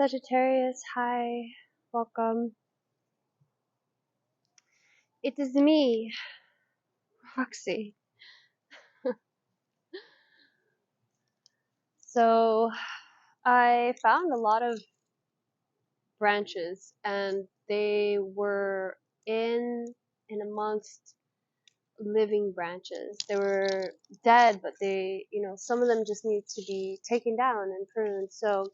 Sagittarius, hi, welcome. It is me, Roxy. So, I found a lot of branches, and they were in amongst living branches. They were dead, but some of them just need to be taken down and pruned. So,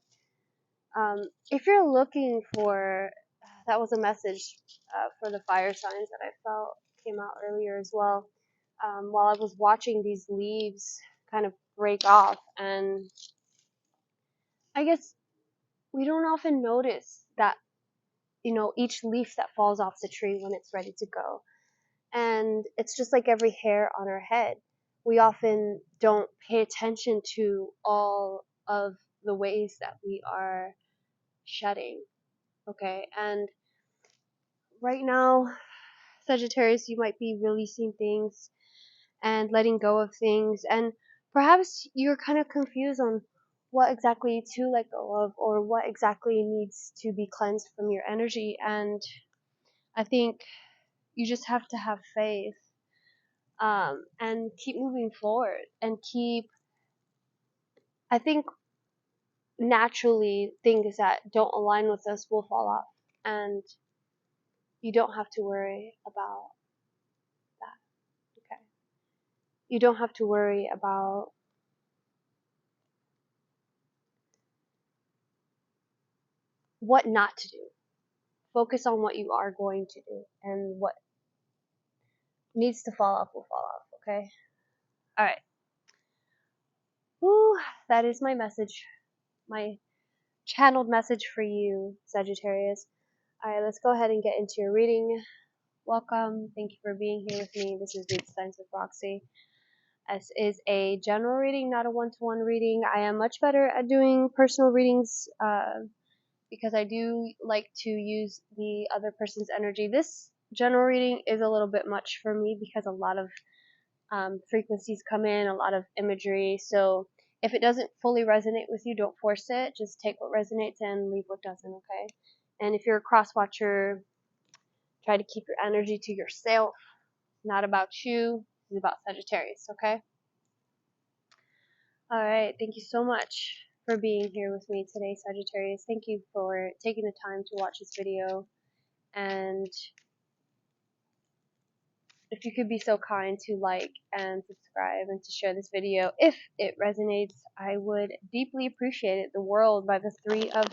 if you're looking for, that was a message for the fire signs that I felt came out earlier as well. While I was watching these leaves kind of break off, and I guess we don't often notice that, each leaf that falls off the tree when it's ready to go. And it's just like every hair on our head. We often don't pay attention to all of the ways that we are shedding. Okay, and right now, Sagittarius, you might be releasing things and letting go of things, and perhaps you're kind of confused on what exactly to let go of or what exactly needs to be cleansed from your energy. And I think you just have to have faith, and keep moving forward and I think naturally things that don't align with us will fall off, and you don't have to worry about that. Okay, you don't have to worry about what not to do. Focus on what you are going to do, and what needs to fall off will fall off, okay? Alright. Woo, that is my message. My channeled message for you, Sagittarius. Alright, let's go ahead and get into your reading. Welcome. Thank you for being here with me. This is ReadtheSignswithRoxy. This is a general reading, not a one-to-one reading. I am much better at doing personal readings, because I do like to use the other person's energy. This general reading is a little bit much for me because a lot of frequencies come in, a lot of imagery. So if it doesn't fully resonate with you, don't force it. Just take what resonates and leave what doesn't, okay? And if you're a cross watcher, try to keep your energy to yourself. Not about you. It's about Sagittarius, okay? Alright, thank you so much for being here with me today, Sagittarius. Thank you for taking the time to watch this video. And if you could be so kind to like and subscribe and to share this video if it resonates, I would deeply appreciate it. The world by the Three of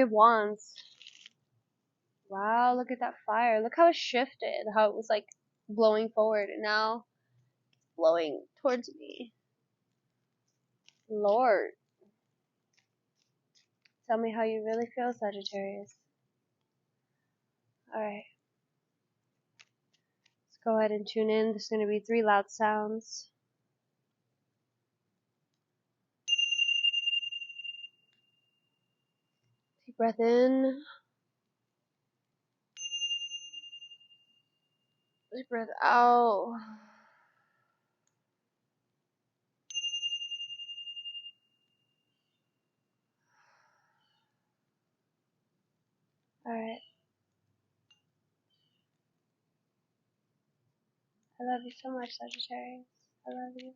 Wands. Wow, look at that fire. Look how it shifted, how it was like blowing forward and now blowing towards me. Lord. Tell me how you really feel, Sagittarius. Alright. Let's go ahead and tune in. There's going to be 3 loud sounds. Deep breath in. Deep breath out. Alright. I love you so much, Sagittarius. I love you.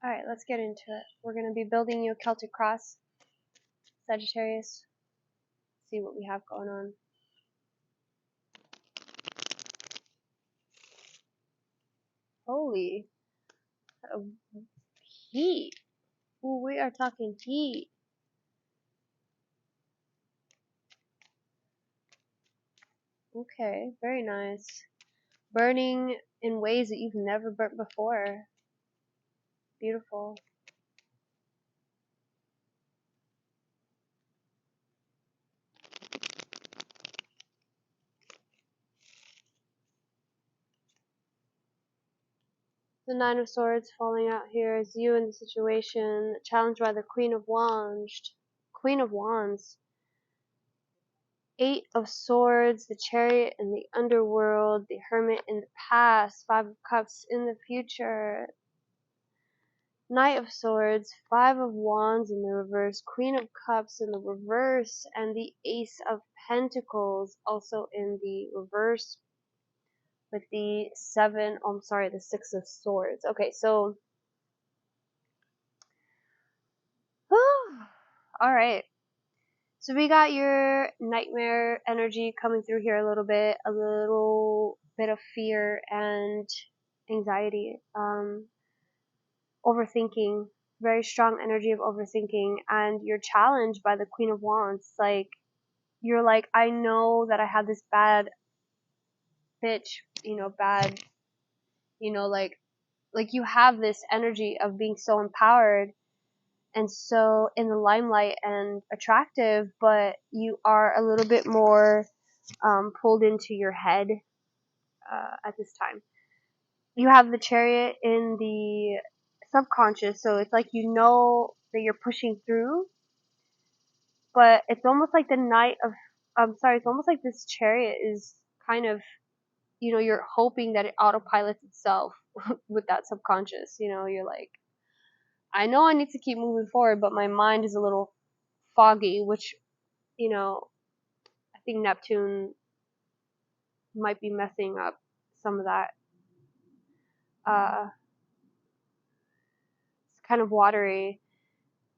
Alright, let's get into it. We're going to be building you a Celtic cross, Sagittarius. See what we have going on. Holy. Heat. Ooh, we are talking heat. Okay, very nice. Burning in ways that you've never burnt before. Beautiful. The Nine of Swords falling out here is you in the situation, challenged by the Queen of Wands. Queen of Wands. Eight of Swords, the Chariot in the underworld, the Hermit in the past, Five of Cups in the future, Knight of Swords, Five of Wands in the reverse, Queen of Cups in the reverse, and the Ace of Pentacles also in the reverse with the the Six of Swords. Okay, so, alright. So we got your nightmare energy coming through here a little bit of fear and anxiety, overthinking, very strong energy of overthinking, and you're challenged by the Queen of Wands. Like, you're like, I know that I had this bad bitch, bad, like you have this energy of being so empowered and so in the limelight and attractive, but you are a little bit more pulled into your head at this time. You have the Chariot in the subconscious, so it's like that you're pushing through, but it's almost like it's almost like this Chariot is kind of, you're hoping that it autopilots itself with that subconscious. You're like, I know I need to keep moving forward, but my mind is a little foggy, which, I think Neptune might be messing up some of that. It's kind of watery,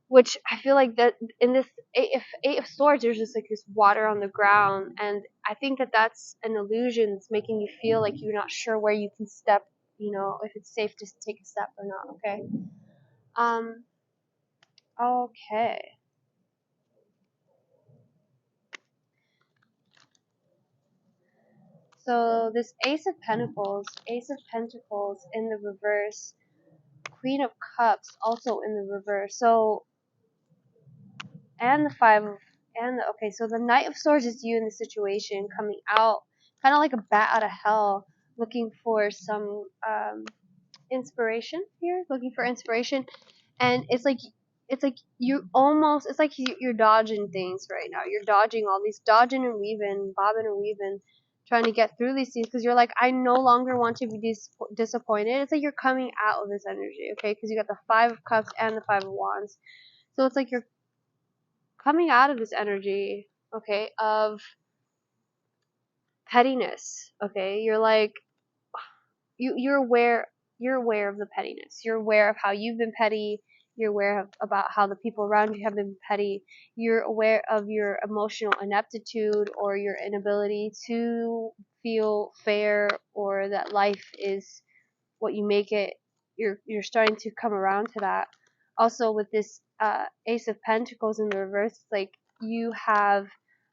which I feel like that in this Eight of Swords, there's just like this water on the ground, and I think that that's an illusion. It's making you feel like you're not sure where you can step, if it's safe to take a step or not. Okay. Okay. So this Ace of Pentacles in the reverse, Queen of Cups also in the reverse. So, and the okay, so the Knight of Swords is you in the situation, coming out kind of like a bat out of hell, looking for some inspiration here, and it's like you're dodging things right now. You're dodging all these, dodging and weaving, bobbing and weaving, trying to get through these things because you're like, I no longer want to be disappointed. It's like you're coming out of this energy, okay? Because you got the Five of Cups and the Five of Wands, so it's like you're coming out of this energy, okay, of pettiness, okay? You're like, you're aware of the pettiness. You're aware of how you've been petty. You're aware of about how the people around you have been petty. You're aware of your emotional ineptitude or your inability to feel fair, or that life is what you make it. You're starting to come around to that. Also, with this Ace of Pentacles in the reverse, it's like you have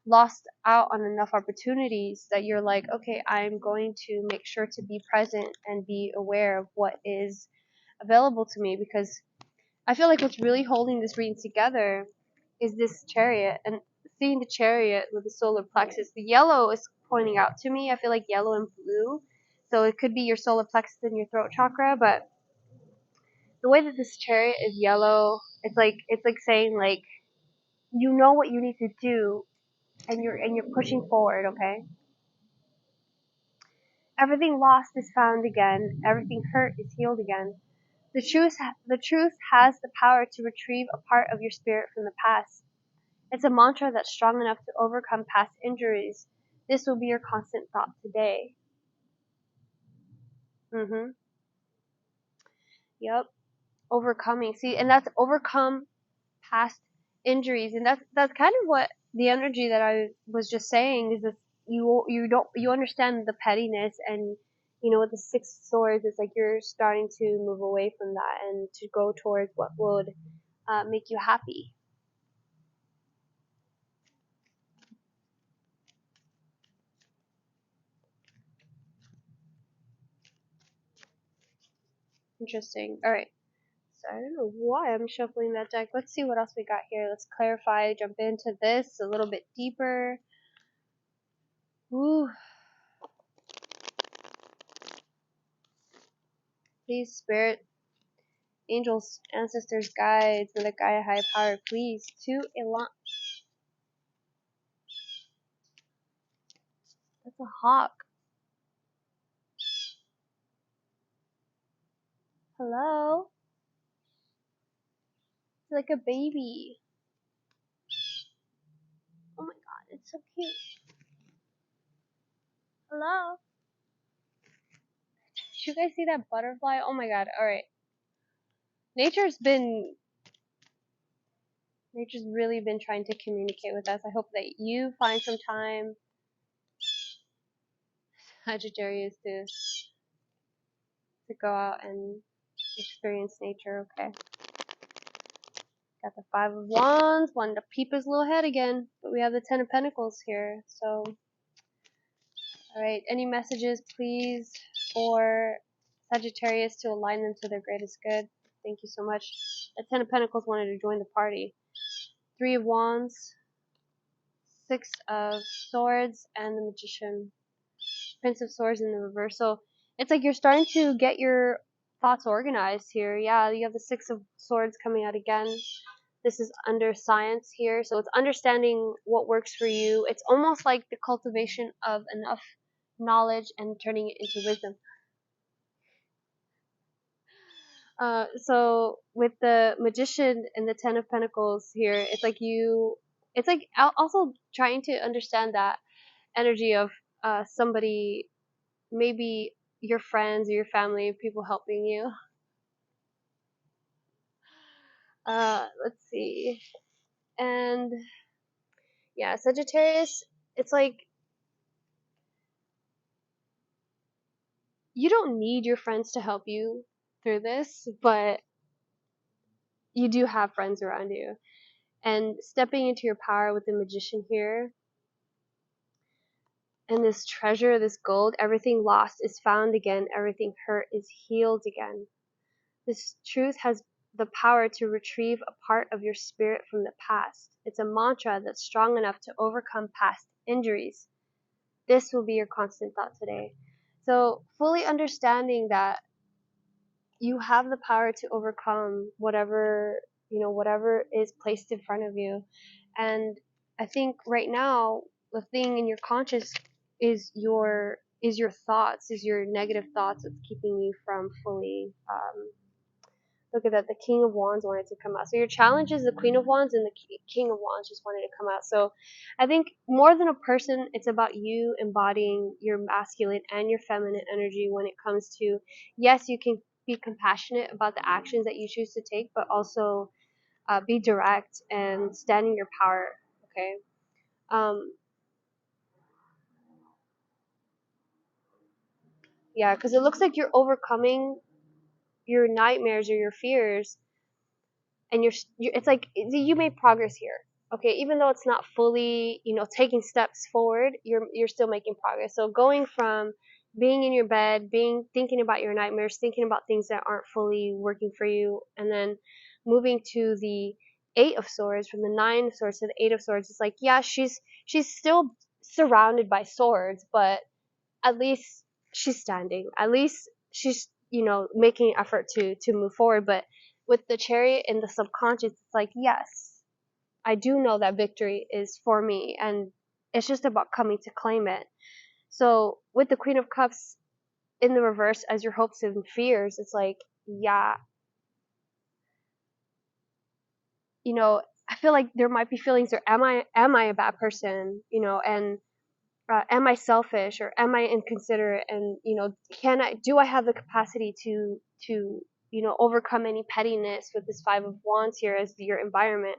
lost out on enough opportunities that you're like, okay, I'm going to make sure to be present and be aware of what is available to me, because I feel like what's really holding this reading together is this Chariot, and seeing the Chariot with the solar plexus. The yellow is pointing out to me. I feel like yellow and blue, so it could be your solar plexus and your throat chakra, but the way that this Chariot is yellow, it's like saying, like, you know what you need to do, and you're pushing forward, okay? Everything lost is found again. Everything hurt is healed again. The truth has the power to retrieve a part of your spirit from the past. It's a mantra that's strong enough to overcome past injuries. This will be your constant thought today. Yep. Overcoming. See, and that's overcome past injuries, and that's kind of what the energy that I was just saying is. That you understand the pettiness, and with the Six of Swords, it's like you're starting to move away from that and to go towards what would make you happy. Interesting. All right. So I don't know why I'm shuffling that deck. Let's see what else we got here. Let's clarify, jump into this a little bit deeper. Ooh. Please, Spirit, angels, ancestors, guides, and the Gaia high power, please, to Elan. That's a hawk. Hello? It's like a baby. Oh my god, it's so cute. Hello? Did you guys see that butterfly? Oh my god, alright. Nature's really been trying to communicate with us. I hope that you find some time, Sagittarius, to go out and experience nature, okay? Got the Five of Wands, wanted to peep his little head again, but we have the Ten of Pentacles here, so, alright, any messages, please, for Sagittarius to align them to their greatest good? Thank you so much. The Ten of Pentacles wanted to join the party. Three of Wands, Six of Swords, and the Magician. Prince of Swords in the reverse. So it's like you're starting to get your thoughts organized here. Yeah, you have the Six of Swords coming out again. This is under science here. So it's understanding what works for you. It's almost like the cultivation of enough knowledge and turning it into wisdom. So with the Magician and the Ten of Pentacles here, it's like also trying to understand that energy of somebody, maybe your friends or your family, people helping you. Let's see. And yeah, Sagittarius, it's like you don't need your friends to help you through this, but you do have friends around you. And stepping into your power with the Magician here, and this treasure, this gold, everything lost is found again, everything hurt is healed again. This truth has the power to retrieve a part of your spirit from the past. It's a mantra that's strong enough to overcome past injuries. This will be your constant thought today. So fully understanding that you have the power to overcome whatever is placed in front of you. And I think right now the thing in your conscious is your thoughts, is your negative thoughts that's keeping you from fully look at that, the King of Wands wanted to come out. So your challenge is the Queen of Wands, and the King of Wands just wanted to come out. So I think more than a person, it's about you embodying your masculine and your feminine energy when it comes to, yes, you can be compassionate about the actions that you choose to take, but also be direct and stand in your power, okay? Yeah, because it looks like you're overcoming your nightmares or your fears, and it's like you made progress here, okay? Even though it's not fully, taking steps forward, you're still making progress. So going from being in your bed, thinking about your nightmares, thinking about things that aren't fully working for you, and then moving to the Eight of Swords, from the Nine of Swords to the Eight of Swords, it's like, yeah, she's still surrounded by swords, but at least she's standing. At least she's, making an effort to move forward. But with the Chariot in the subconscious, it's like, yes, I do know that victory is for me, and it's just about coming to claim it. So with the Queen of Cups in the reverse as your hopes and fears, it's like, yeah, I feel like there might be feelings, or am I a bad person, and am I selfish, or am I inconsiderate, and do I have the capacity to overcome any pettiness with this Five of Wands here as your environment.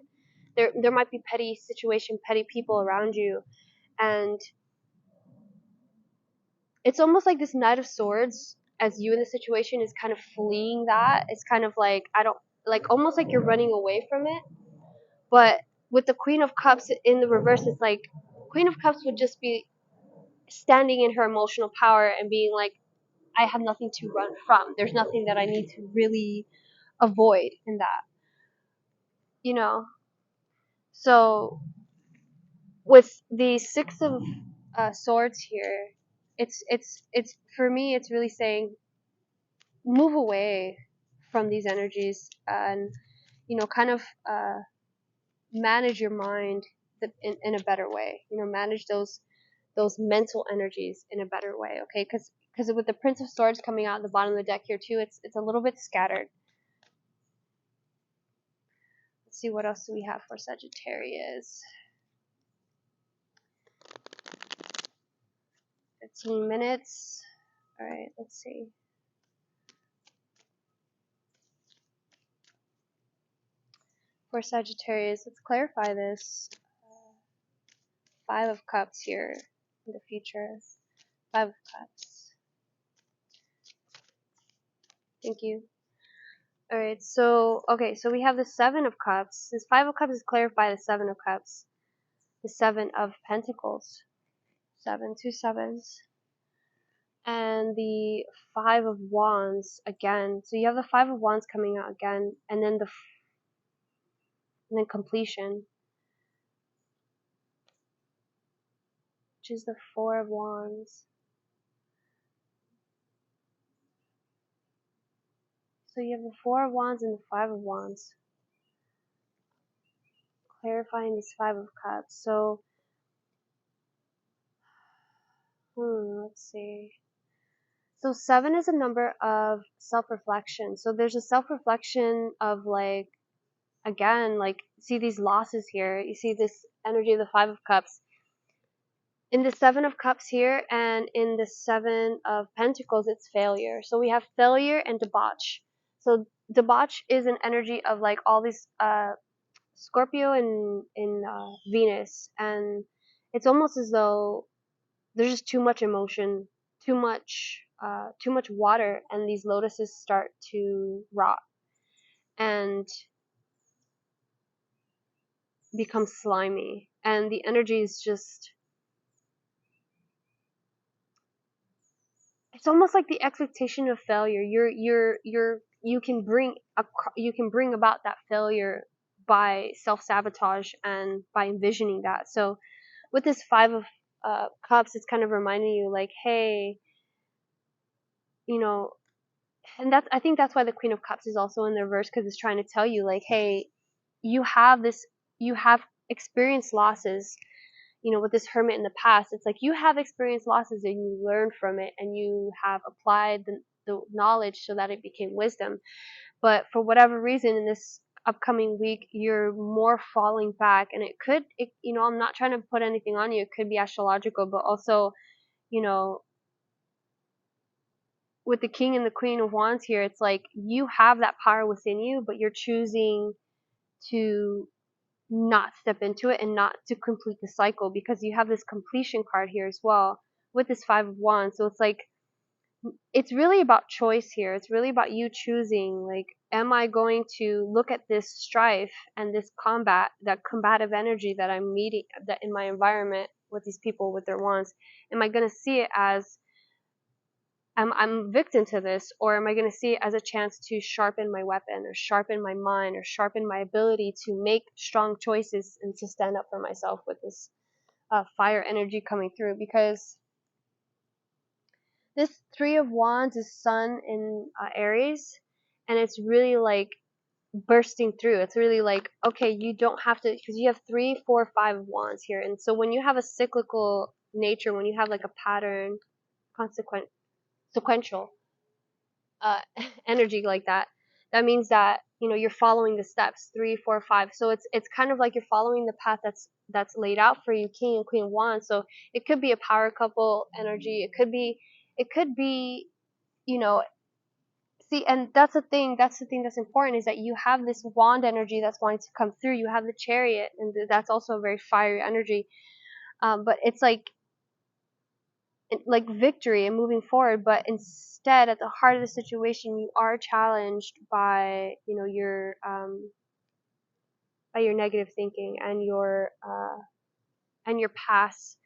There might be petty situation, petty people around you, and it's almost like this Knight of Swords as you in the situation is kind of fleeing that. It's kind of like, I don't, like, almost like you're running away from it. But with the Queen of Cups in the reverse, it's like Queen of Cups would just be standing in her emotional power and being like, I have nothing to run from. There's nothing that I need to really avoid in that. So with the Six of Swords here, it's for me, it's really saying move away from these energies, and kind of manage your mind in a better way. Manage those those mental energies in a better way, okay? Because with the Prince of Swords coming out at the bottom of the deck here too, it's a little bit scattered. Let's see what else do we have for Sagittarius. 15 minutes. All right, let's see. For Sagittarius, let's clarify this. 5 of Cups here in the future. 5 of Cups. Thank you. Alright, so, okay, so we have the 7 of Cups. This 5 of Cups is clarified the 7 of Cups. The 7 of Pentacles. 7, 2 sevens. And the 5 of Wands again. So you have the 5 of Wands coming out again, and then completion, which is the 4 of Wands. So you have the 4 of Wands and the 5 of Wands. Clarifying this 5 of Cups. So, let's see. So 7 is a number of self-reflection. So there's a self-reflection of like, again, like, see these losses here. You see this energy of the 5 of Cups. In the 7 of Cups here and in the 7 of Pentacles, it's failure. So we have failure and debauch. So debauch is an energy of like all these Scorpio and Venus, and it's almost as though there's just too much emotion, too much water, and these lotuses start to rot and become slimy, and the energy is just, it's almost like the expectation of failure. You can bring about that failure by self-sabotage and by envisioning that. So with this 5 of Cups, it's kind of reminding you like, hey, you know, and I think that's why the Queen of Cups is also in the reverse, because it's trying to tell you like, hey, you have experienced losses, with this Hermit in the past. It's like you have experienced losses and you learn from it and you have applied the knowledge so that it became wisdom. But for whatever reason in this upcoming week, you're more falling back, and I'm not trying to put anything on you. It could be astrological, but also, with the King and the Queen of Wands here, it's like you have that power within you, but you're choosing to not step into it and not to complete the cycle, because you have this completion card here as well with this 5 of Wands. So it's like, it's really about choice here. It's really about you choosing, like, am I going to look at this strife and this that combative energy that I'm meeting that in my environment with these people with their wands? Am I going to see it as I'm victim to this, or am I going to see it as a chance to sharpen my weapon, or sharpen my mind, or sharpen my ability to make strong choices and to stand up for myself with this fire energy coming through? Because this 3 of Wands is Sun in Aries, and it's really like bursting through. It's really like, okay, you don't have to, because you have 3, 4, 5 of Wands here, and so when you have a cyclical nature, when you have like a pattern, sequential energy like that, that means that you're following the steps 3, 4, 5. So it's kind of like you're following the path that's laid out for you, King and Queen of Wands. So it could be a power couple energy. It could be see, and that's the thing that's important, is that you have this wand energy that's wanting to come through. You have the Chariot, and that's also a very fiery energy, but it's like victory and moving forward. But instead, at the heart of the situation, you are challenged by your negative thinking and your past,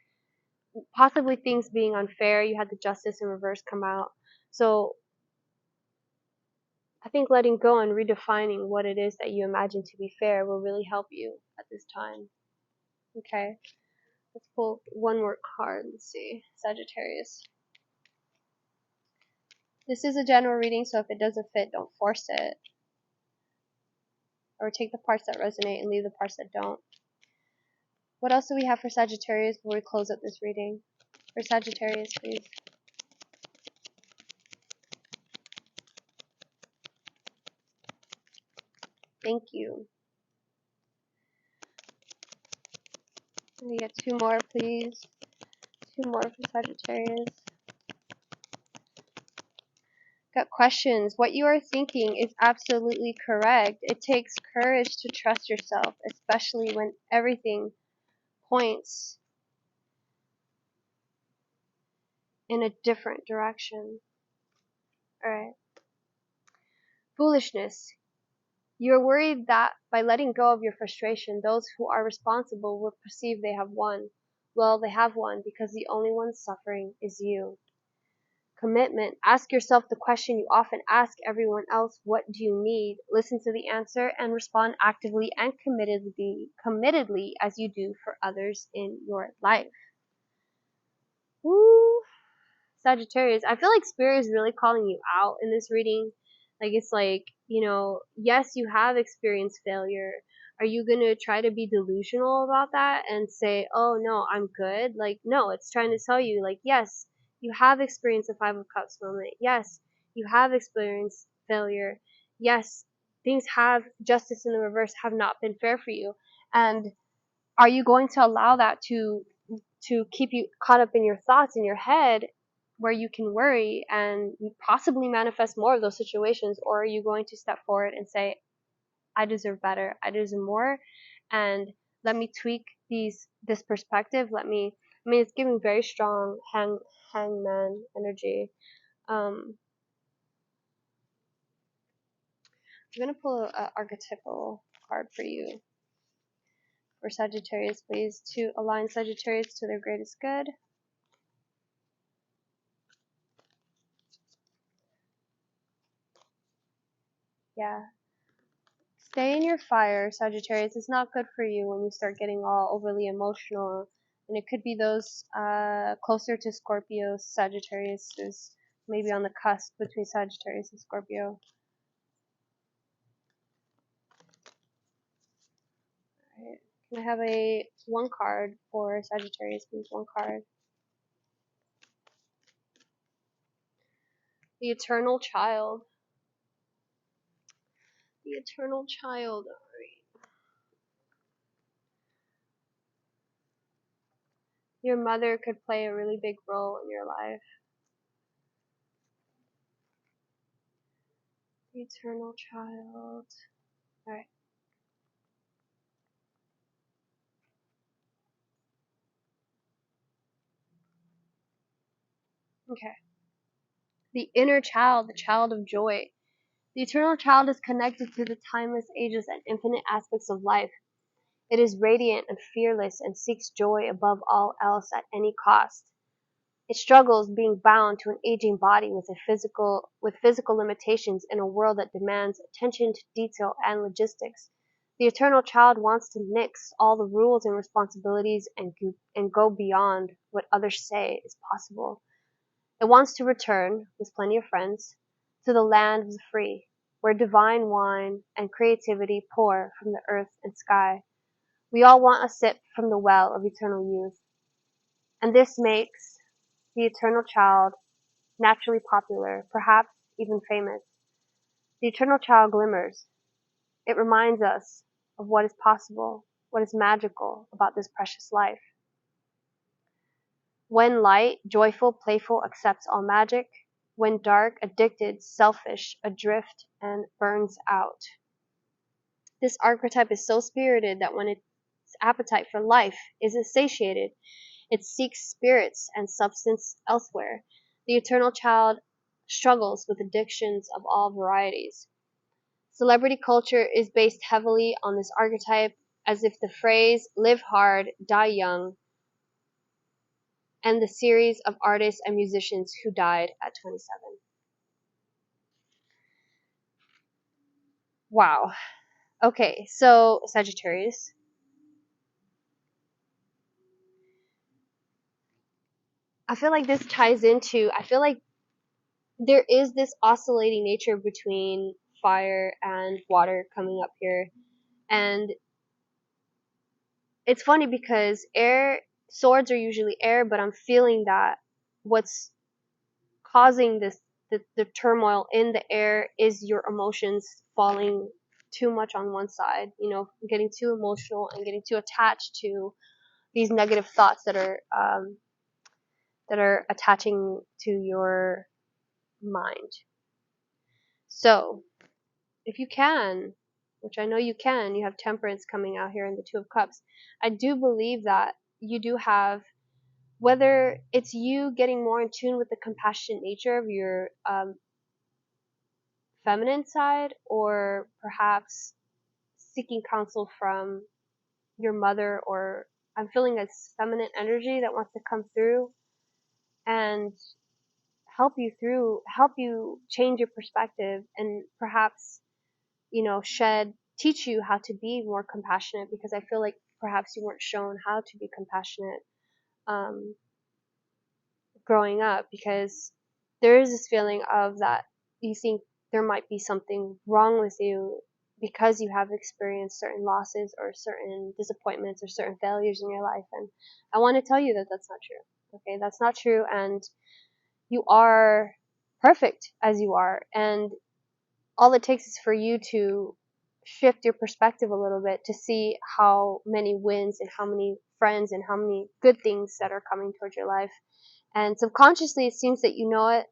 possibly things being unfair. You had the Justice in reverse come out. So I think letting go and redefining what it is that you imagine to be fair will really help you at this time. Okay, let's pull one more card. Let's see, Sagittarius. This is a general reading, so if it doesn't fit, don't force it. Or take the parts that resonate and leave the parts that don't. What else do we have for Sagittarius before we close up this reading? For Sagittarius, please. Thank you. Can we get 2 more, please? 2 more for Sagittarius. Got questions. What you are thinking is absolutely correct. It takes courage to trust yourself, especially when everything points in a different direction. Alright. Foolishness. You are worried that by letting go of your frustration, those who are responsible will perceive they have won. Well, they have won because the only one suffering is you. Commitment. Ask yourself the question you often ask everyone else: what do you need? Listen to the answer and respond actively and committedly as you do for others in your life. Woo! Sagittarius, I feel like Spirit is really calling you out in this reading. Like, it's like, yes, you have experienced failure. Are you going to try to be delusional about that and say, oh, no, I'm good? Like, no, it's trying to tell you, like, yes, you have experienced a Five of Cups moment. Yes, you have experienced failure. Yes, justice in the reverse have not been fair for you. And are you going to allow that to keep you caught up in your thoughts in your head, where you can worry and possibly manifest more of those situations? Or are you going to step forward and say, I deserve better, I deserve more, and let me tweak this perspective. It's giving very strong hangman energy. I'm gonna pull an archetypal card for you for Sagittarius, please, to align Sagittarius to their greatest good. Yeah. Stay in your fire, Sagittarius. It's not good for you when you start getting all overly emotional. And it could be those closer to Scorpio. Sagittarius is maybe on the cusp between Sagittarius and Scorpio. Alright. Can I have one card for Sagittarius, please? One card. The Eternal Child. The Eternal Child. Your mother could play a really big role in your life. The Eternal Child. Alright. Okay. The Inner Child, the Child of Joy. The Eternal Child is connected to the timeless, ageless, and infinite aspects of life. It is radiant and fearless and seeks joy above all else at any cost. It struggles being bound to an aging body with physical limitations in a world that demands attention to detail and logistics. The Eternal Child wants to nix all the rules and responsibilities and go beyond what others say is possible. It wants to return, with plenty of friends, to the land of the free, where divine wine and creativity pour from the earth and sky. We all want a sip from the well of eternal youth. And this makes the Eternal Child naturally popular, perhaps even famous. The Eternal Child glimmers. It reminds us of what is possible, what is magical about this precious life. When light, joyful, playful, accepts all magic. When dark, addicted, selfish, adrift, and burns out. This archetype is so spirited that when its appetite for life is satiated, it seeks spirits and substance elsewhere. The Eternal Child struggles with addictions of all varieties. Celebrity culture is based heavily on this archetype, as if the phrase live hard, die young, and the series of artists and musicians who died at 27. Wow. Okay, so Sagittarius. I feel like this ties into, I feel like there is this oscillating nature between fire and water coming up here. And it's funny because air Swords are usually air, but I'm feeling that what's causing the turmoil in the air is your emotions falling too much on one side, getting too emotional and getting too attached to these negative thoughts that are attaching to your mind. So, if you can, which I know you can, you have temperance coming out here in the Two of Cups. I do believe that you do have, whether it's you getting more in tune with the compassionate nature of your feminine side, or perhaps seeking counsel from your mother, or I'm feeling a feminine energy that wants to come through and help you change your perspective, and perhaps, teach you how to be more compassionate, because I feel like perhaps you weren't shown how to be compassionate um, growing up, because there is this feeling of that you think there might be something wrong with you because you have experienced certain losses or certain disappointments or certain failures in your life. And I want to tell you that that's not true. Okay, that's not true, and you are perfect as you are, and all it takes is for you to shift your perspective a little bit to see how many wins and how many friends and how many good things that are coming towards your life. And subconsciously, it seems that you know it.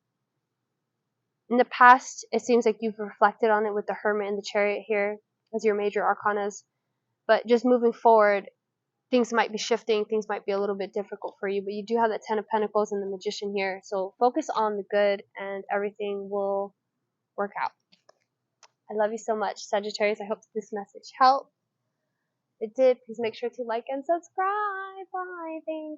In the past, it seems like you've reflected on it with the Hermit and the Chariot here as your major arcanas. But just moving forward, things might be shifting, things might be a little bit difficult for you, but you do have that Ten of Pentacles and the Magician here. So focus on the good and everything will work out. I love you so much, Sagittarius. I hope this message helped. If it did, please make sure to like and subscribe. Bye. Thanks.